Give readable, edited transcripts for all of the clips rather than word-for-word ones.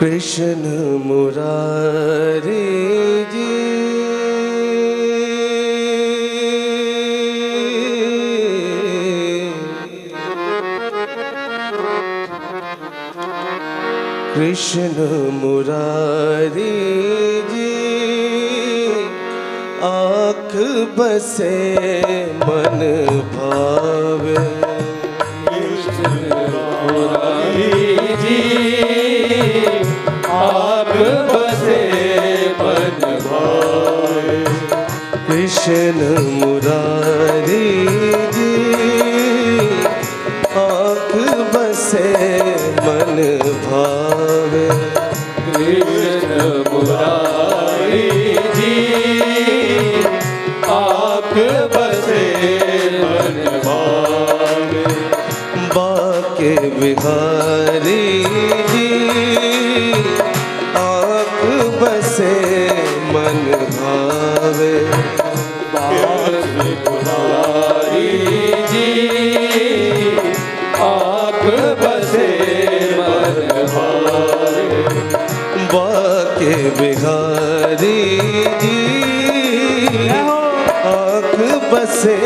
कृष्ण मुरारी जी कृष्ण मुरारी जी आँख बसे मन भावे। कृष्ण मुरारी जी आँख बसे मन भावे। कृष्ण मुरारी जी आँख बसे मन भावे। कृष्ण मुरारी जी आँख बसे मन भावे। बाके बिहारी जी आँख बसे मन भावे। बाके मुरारी जी आँख बसे मन भावे। बाके बिहारी जी आँख बसे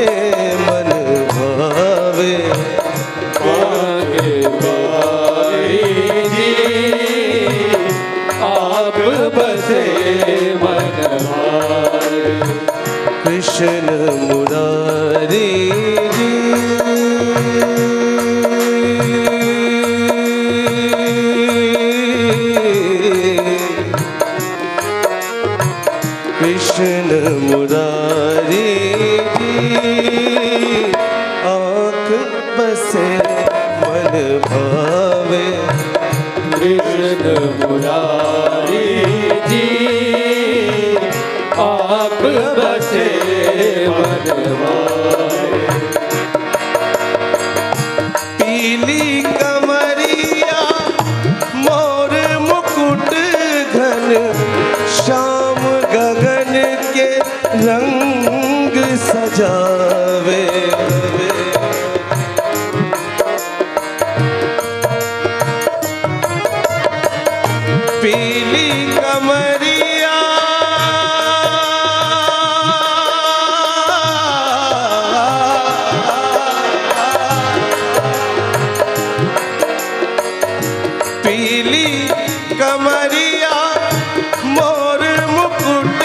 मन भावे। बाके बिहारी जी आँख बसे मन भावे। कृष्ण मुरारी जी कृष्ण मुरारी जी आँख बसे मन भावे। कृष्ण मुरारी जी आँख बसे मन भावे। पीली कमरिया मोर मुकुट घन श्याम गगन के रंग सजावे। पीली कमरिया पीली कमरिया मोर मुकुट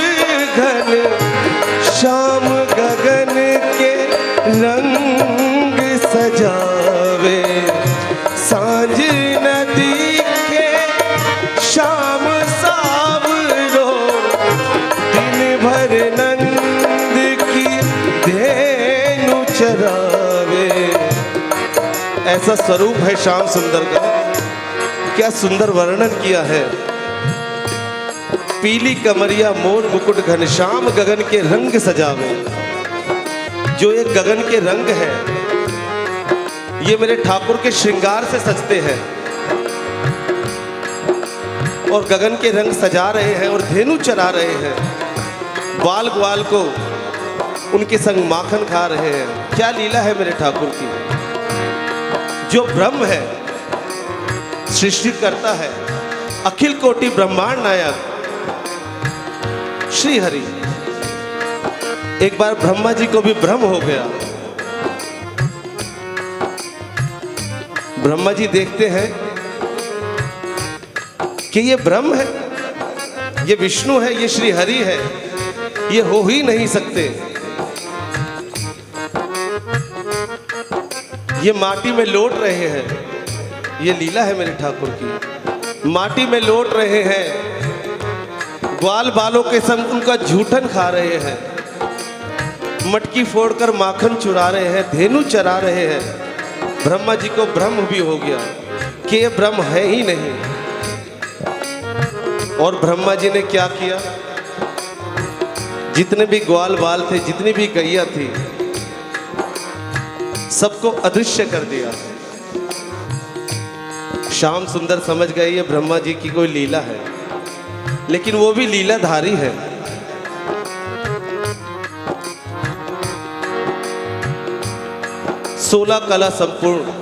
घन श्याम गगन के रंग सजावे। सांझ नदी के शाम सावरो दिन भर नंद की धेनु चरावे। ऐसा स्वरूप है श्याम सुंदर का, क्या सुंदर वर्णन किया है। पीली कमरिया मोर मुकुट घनश्याम गगन के रंग सजावे। जो एक गगन के रंग है ये मेरे ठाकुर के श्रृंगार से सजते हैं और गगन के रंग सजा रहे हैं और धेनु चरा रहे हैं। ग्वाल ग्वाल को उनके संग माखन खा रहे हैं। क्या लीला है मेरे ठाकुर की। जो ब्रह्म है, सृष्टि करता है, अखिल कोटि ब्रह्मांड नायक श्री हरि। एक बार ब्रह्मा जी को भी भ्रम हो गया। ब्रह्मा जी देखते हैं कि ये ब्रह्म है, ये विष्णु है, ये श्री हरि है, ये हो ही नहीं सकते। ये माटी में लौट रहे हैं। ये लीला है मेरे ठाकुर की। माटी में लौट रहे हैं, ग्वाल बालों के संग उनका झूठन खा रहे हैं, मटकी फोड़कर माखन चुरा रहे हैं, धेनु चरा रहे हैं। ब्रह्मा जी को भ्रम भी हो गया कि ये ब्रह्म है ही नहीं। और ब्रह्मा जी ने क्या किया, जितने भी ग्वाल बाल थे, जितनी भी गैया थी, सबको अदृश्य कर दिया। श्याम सुंदर समझ गए ये ब्रह्मा जी की कोई लीला है, लेकिन वो भी लीलाधारी है। 16 कला संपूर्ण,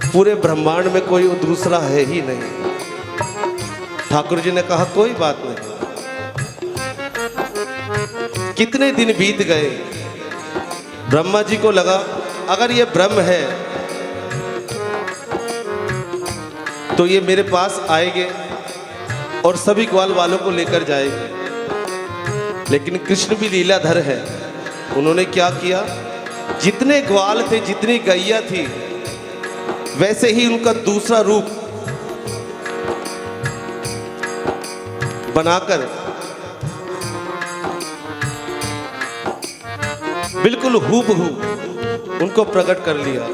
पूरे ब्रह्मांड में कोई दूसरा है ही नहीं। ठाकुर जी ने कहा कोई बात नहीं। कितने दिन बीत गए, ब्रह्मा जी को लगा अगर ये ब्रह्म है तो ये मेरे पास आएंगे और सभी ग्वाल वालों को लेकर जाएंगे। लेकिन कृष्ण भी लीलाधर है, उन्होंने क्या किया, जितने ग्वाल थे, जितनी गैया थी, वैसे ही उनका दूसरा रूप बनाकर बिल्कुल हूबहू उनको प्रकट कर लिया।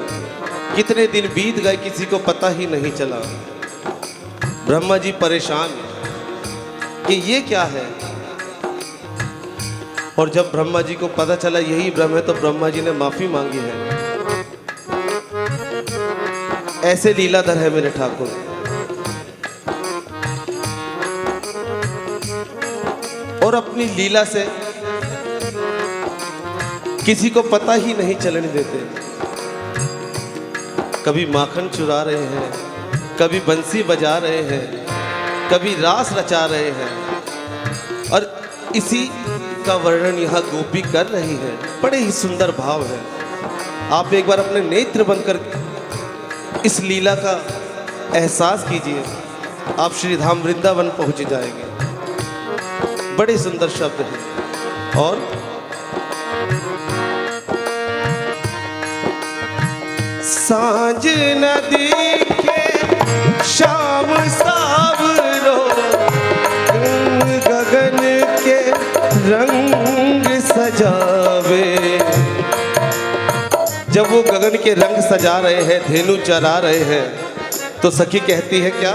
कितने दिन बीत गए किसी को पता ही नहीं चला। ब्रह्मा जी परेशान कि ये क्या है। और जब ब्रह्मा जी को पता चला यही ब्रह्म है तो ब्रह्मा जी ने माफी मांगी है। ऐसे लीलाधर है मेरे ठाकुर। और अपनी लीला से किसी को पता ही नहीं चलने देते। कभी माखन चुरा रहे हैं, कभी बंसी बजा रहे हैं, कभी रास रचा रहे हैं। और इसी का वर्णन यहाँ गोपी कर रही है। बड़े ही सुंदर भाव है। आप एक बार अपने नेत्र बंद कर इस लीला का एहसास कीजिए, आप श्री धाम वृंदावन पहुंच जाएंगे। बड़े सुंदर शब्द हैं। और सांझ नदी के शाम सावरो, गगन के रंग सजावे। जब वो गगन के रंग सजा रहे हैं, धेनु चरा रहे हैं, तो सखी कहती है क्या,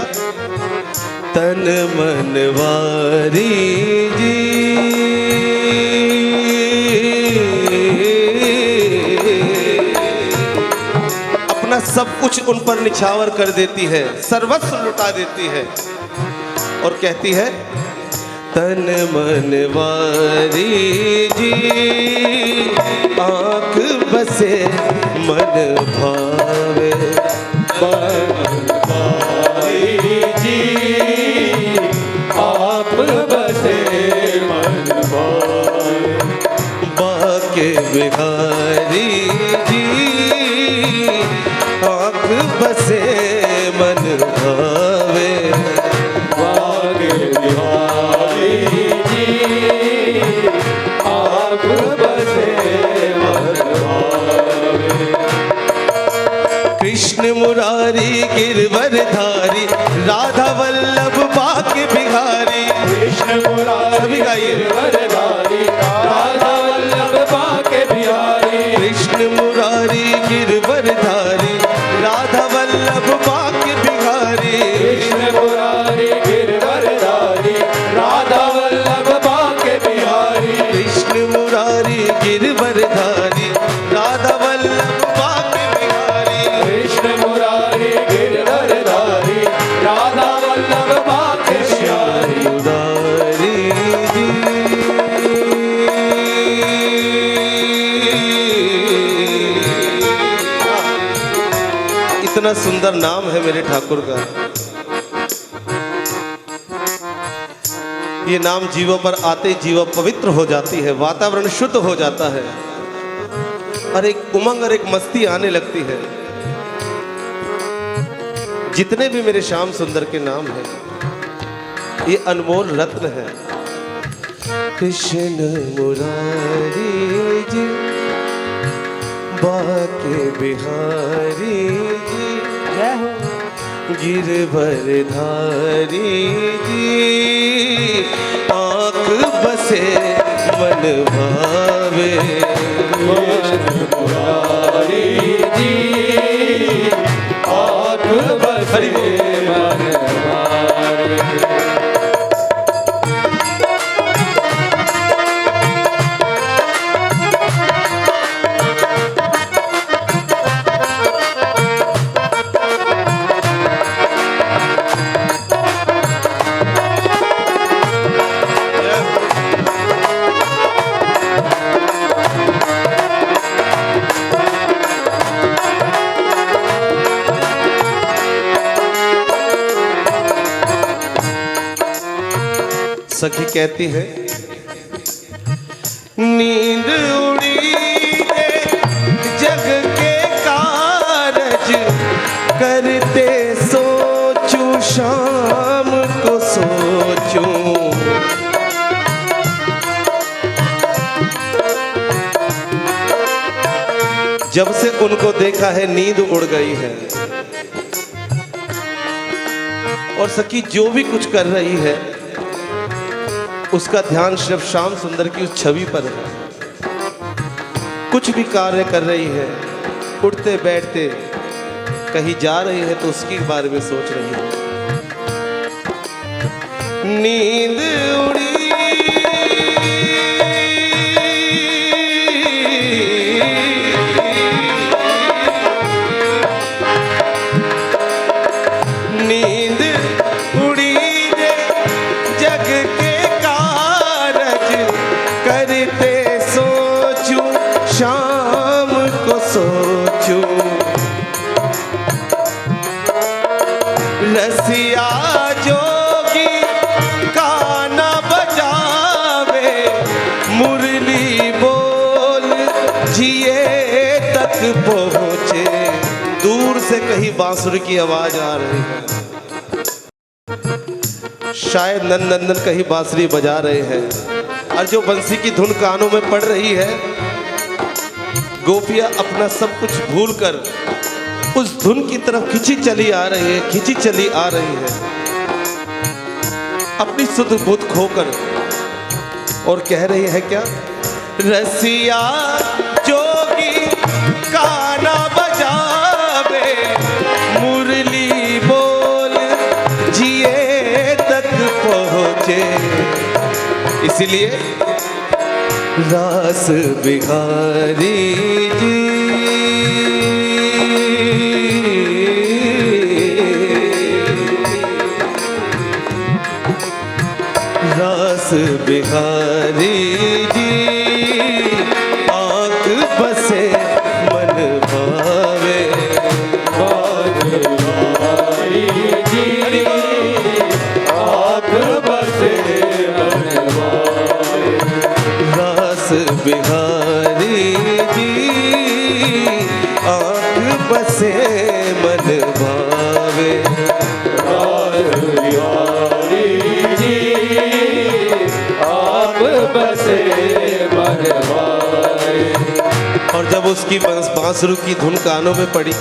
तन मन वारी जी अपना सब कुछ उन पर निछावर कर देती है, सर्वस्व लुटा देती है और कहती है तन मन वारी जी, आँख बसे मन भावे। आप बसे मन भावे। बाके बिहारी जी, आँख बसे मन भावे। बाके बिहारी जी, आप बसे मन भावे। कृष्ण मुरारी गिरवरधारी, राधा वल्लभ बाके बिहारी। कृष्ण मुरारी सभी गाइए। गिरवरधारी, राधा वल्लभ बाके बिहारी। कृष्ण मुरारी गिरवरधारी, राधा वल्लभ बाके बिहारी। कृष्ण मुरारी गिरवरधारी, राधा वल्लभ बाके बिहारी। कृष्ण मुरारी गिरवरधारी, राधा वल्लभ बाके बिहारी। कृष्ण मुरारी गिरवरधारी, राधा वल्लभ बाके बिहारी। मुरारी जी। इतना सुंदर नाम है मेरे ठाकुर का। ये नाम जीवों पर आते जीव पवित्र हो जाती है, वातावरण शुद्ध हो जाता है और एक उमंग और एक मस्ती आने लगती है। जितने भी मेरे श्याम सुंदर के नाम हैं, ये अनमोल रत्न है। कृष्ण मुरारी जी, बाके बिहारी जी, गिरवरधारी जी, आँख बसे मन भावे। कृष्ण मुरारी जी, आँख बसे मन भावे। सखी कहती है, नींद उड़ी रे जग के कारज, करते सोचूं शाम को सोचूं। जब से उनको देखा है नींद उड़ गई है, और सखी जो भी कुछ कर रही है उसका ध्यान सिर्फ श्याम सुंदर की उस छवि पर है। कुछ भी कार्य कर रही है, उठते बैठते, कहीं जा रही है तो उसके बारे में सोच रही है। नींद उड़ी रसिया जोगी गाना बजावे, मुरली बोल जिए तक पहुँचे। दूर से कहीं बांसुरी की आवाज आ रही है, शायद नंदनंदन कहीं बांसुरी बजा रहे हैं, और जो बंसी की धुन कानों में पड़ रही है, गोपियां अपना सब कुछ भूलकर उस धुन की तरफ खिंची चली आ रही है, खिंची चली आ रही है, अपनी सुध बुध खोकर, और कह रही है क्या? रसिया जोगी गाना बजावे, मुरली बोल जिए तक पहुँचे। इसीलिए रास बिहारी जी बिहारी जी आँख बसे मन भावे। बिहारी जी आँख बसे मन भावे। रास बिहारी जी आँख बसे मन भावे। बसे मन भावे। और जब उसकी बांसुरी की धुन कानों में पड़ी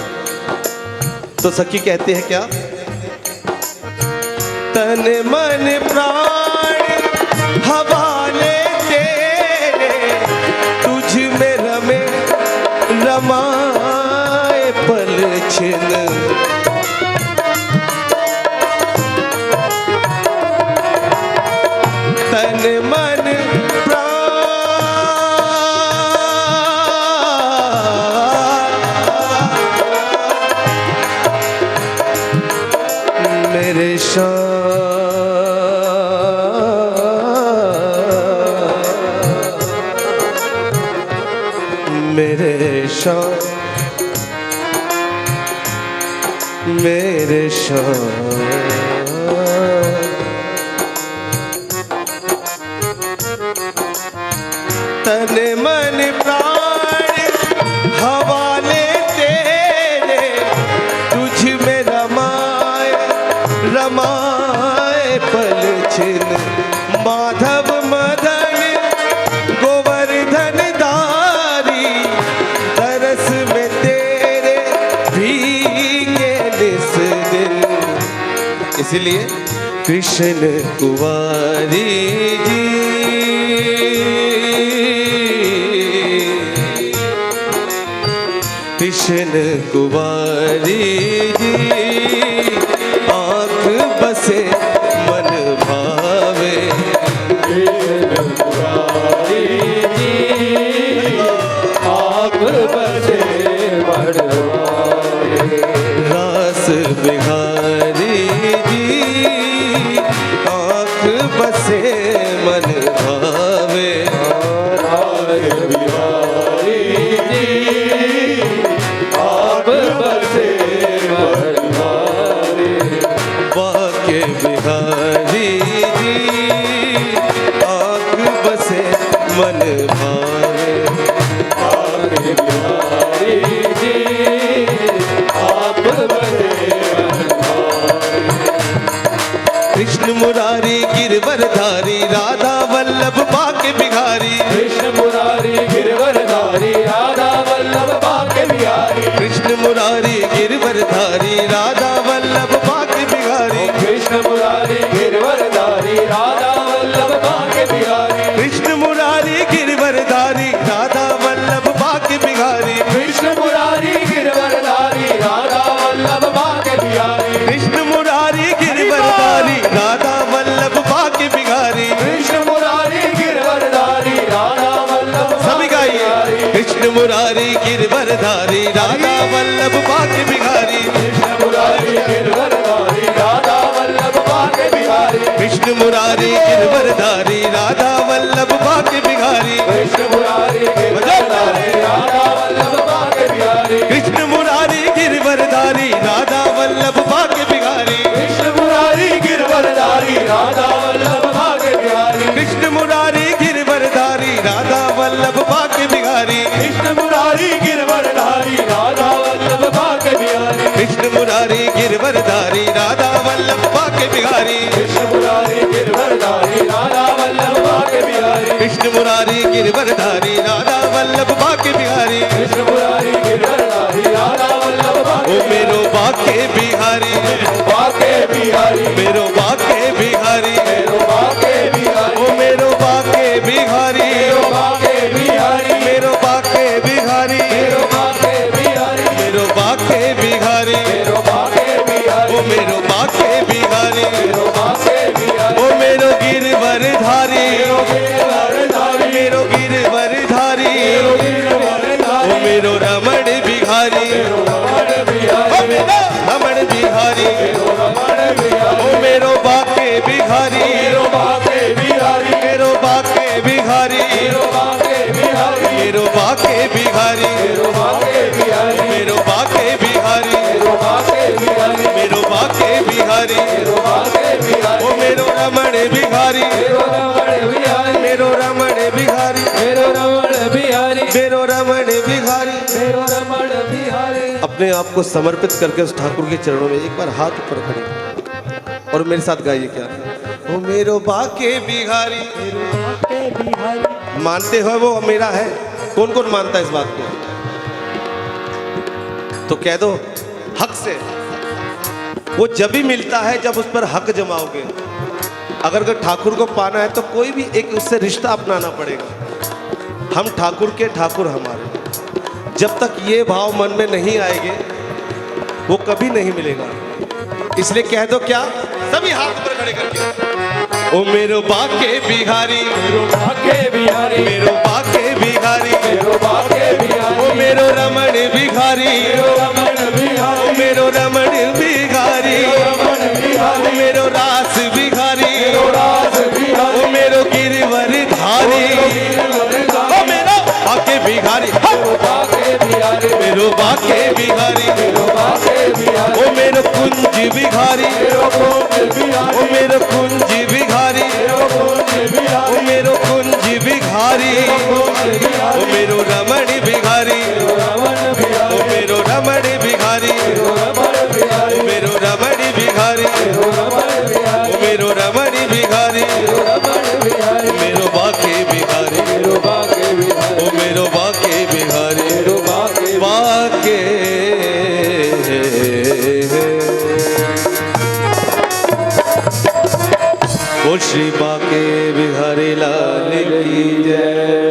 तो सखी कहते हैं क्या? तन मन प्राण हवाले तेरे, तुझ में रमे रमाए पल छिन। तन मन मेरे शाम, मेरे शाम, मेरे शाम। तन मन प्राण हवाले तेरे, तुझ में रमाए रमाए पल छिन। माधव मदन गोवर्धन दारी, तरस में तेरे भीगे निस दिन। इसलिए कृष्ण कुंवारी जी कृष्ण कुंवारी जी आँख बसे मन भावे। कृष्ण कुंवारी जी आँख बसे मन भावे। रास बिहारी जी आँख बसे मन भावे। रास बिहारी जी आँख बसे मन भावे। बाके बिहारी जी बाके बिहारी, कृष्ण मुरारी गिरवरधारी राधा वल्लभ बाके बिहारी, कृष्ण मुरारी गिरवरधारी राधा वल्लभ बाके बिहारी, कृष्ण मुरारी गिरवरधारी राधा वल्लभ बाके बिहारी, कृष्ण मुरारी गिरवरधारी राधा वल्लभ बाके बिहारी, कृष्ण मुरारी गिरवरधारी राधा वल्लभ बाके बिहारी, कृष्ण मुरारी गिरवरधारी राधा वल्लभ बाके बिहारी, कृष्ण मुरारी गिरवरधारी राधा वल्लभ सभी गाइए, कृष्ण मुरारी गिरवरधारी राधा वल्लभ बाके बिहारी, कृष्ण मुरारी गिरवरधारी राधा वल्लभ बाके बिहारी, कृष्ण मुरारी गिरवरधारी राधा वल्लभ बाके बिहारी, कृष्ण मुरारी गिरवरधारी राधा वल्लभ बाके बिहारी, कृष्ण मुरारी गिरवरधारी राधा वल्लभ बाके बिहारी, कृष्ण मुरारी गिरवरधारी राधा वल्लभ बाके बिहारी, कृष्ण मुरारी गिरवरधारी राधा वल्लभ बाके बिहारी, कृष्ण मुरारी गिरवरधारी राधा वल्लभ बाके बिहारी, कृष्ण मुरारी गिरवरधारी राधा वल्लभ बाके बिहारी, कृष्ण मुरारी गिरवरधारी राधा वल्लभ बाके बिहारी, कृष्ण मुरारी गिरवरधारी राधा वल्लभ बाके बिहारी, कृष्ण मुरारी गिरवरधारी राधा वल्लभ ओ बाके मेरो बाके बिहारी, बाके बिहारी, मेरो बाके बिहारी, मेरो बाके बिहारी, ओ मेरो बाके बिहारी, मेरो बाके बिहारी, मेरो बाके बिहारी, मेरो बाके बिहारी, मेरो बाके बिहारी, मेरो बाके बिहारी, ओ मेरो बाके बिहारी, मेरो बाके बिहारी, ओ मेरो गिरवरधारी, गिरवरधारी, मेरो गिरवरधारी, गिरवरधारी, ओ मेरो रमण बिहारी, रमण बिहारी, ओ मेरो रमण बिहारी, रमण बिहारी, ओ मेरो बाके बिहारी, मेरो बाके बिहारी, मेरो बाके बिहारी, मेरो बाके बिहारी, मेरो बाके बिहारी, मेरो बाके बिहारी, मेरो बाके बिहारी, मेरो बाके बिहारी, मेरो बाके बिहारी, मेरो बाके बिहारी, ओ मेरो रमण बिहारी, मेरो रमण बिहारी, मेरो रमण बिहारी, मेरो रमण बिहारी, मेरो रमण बिहारी। मेरो रमण बिहारी। अपने आप को समर्पित करके उस ठाकुर के चरणों में एक बार हाथ ऊपर खड़े और मेरे साथ गाइए क्या, ओ मेरो बाके बिहारी। मानते हो वो मेरा है? कौन कौन मानता है इस बात को? तो कह दो हक से। वो जब भी मिलता है जब उस पर हक जमाओगे। अगर ठाकुर को पाना है तो कोई भी एक उससे रिश्ता अपनाना पड़ेगा। हम ठाकुर के, ठाकुर हमारे। जब तक ये भाव मन में नहीं आएंगे वो कभी नहीं मिलेगा। इसलिए कह दो क्या, सभी हाथ पर खड़े करके, ओ मेरो बाके बिहारी, मेरो बाके बिहारी, मेरो बाके बिहारी, मेरो बाके बिहारी, ओ मेरो रमण बिहारी, मेरो रमण बिहारी, ओ मेरो रमण बिहारी, रमण बिहारी, ओ मेरो रास बिहारी, मेरो रास बिहारी, ओ मेरो गिरवरधारी, ओ मेरो बाके बिहारी, मेरो बाके बिहारी, मेरो बाके बिहारी, मेरो बाके बिहारी, ओ मेरो कुंज बिहारी, मेरो कुंज बिहारी, ओ मेरो कुंज बिहारी, मेरो कुंज बिहारी, ओ मेरो कुंज बिहारी, कुंज बिहारी, ओ मेरो रमण बिहारी, रमण बिहारी, ओ मेरो रमण बिहारी, रमण बिहारी, ओ मेरो रमण बिहारी, रमण बिहारी, ओ मेरो रमण बिहारी, रमण बिहारी, मेरो बाके बिहारी, मेरो बाके बिहारी, ओ मेरो बाके बिहारी, मेरो बाके बाके ओ श्री बाके बिहारी लाल की जय।